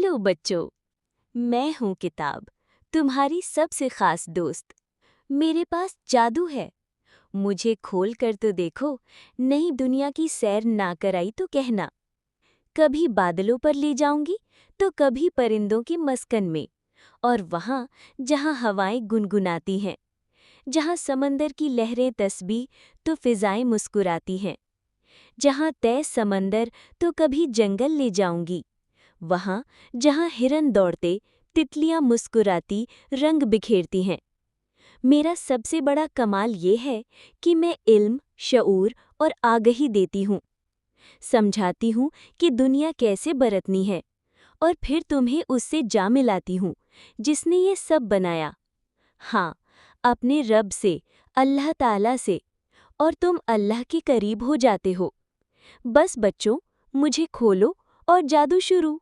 Hello बच्चों, मैं हूँ किताब, तुम्हारी सबसे खास दोस्त। मेरे पास जादू है, मुझे खोल कर तो देखो, नई दुनिया की सैर ना कराई तो कहना। कभी बादलों पर ले जाऊंगी तो कभी परिंदों की मस्कन में, और वहाँ जहाँ हवाएं गुनगुनाती हैं, जहाँ समंदर की लहरें तस्बीह तो फिजाएं मुस्कुराती हैं, जहाँ तय समंदर तो कभी जंगल ले जाऊंगी, वहाँ जहाँ हिरन दौड़ते, तितलियां मुस्कुराती, रंग बिखेरती हैं। मेरा सबसे बड़ा कमाल ये है कि मैं इल्म, शऊर और आगही देती हूँ, समझाती हूँ कि दुनिया कैसे बरतनी है, और फिर तुम्हें उससे जा मिलाती हूँ जिसने ये सब बनाया। हाँ, अपने रब से, अल्लाह ताला से, और तुम अल्लाह के करीब हो जाते हो। बस बच्चों, मुझे खोलो और जादू शुरू।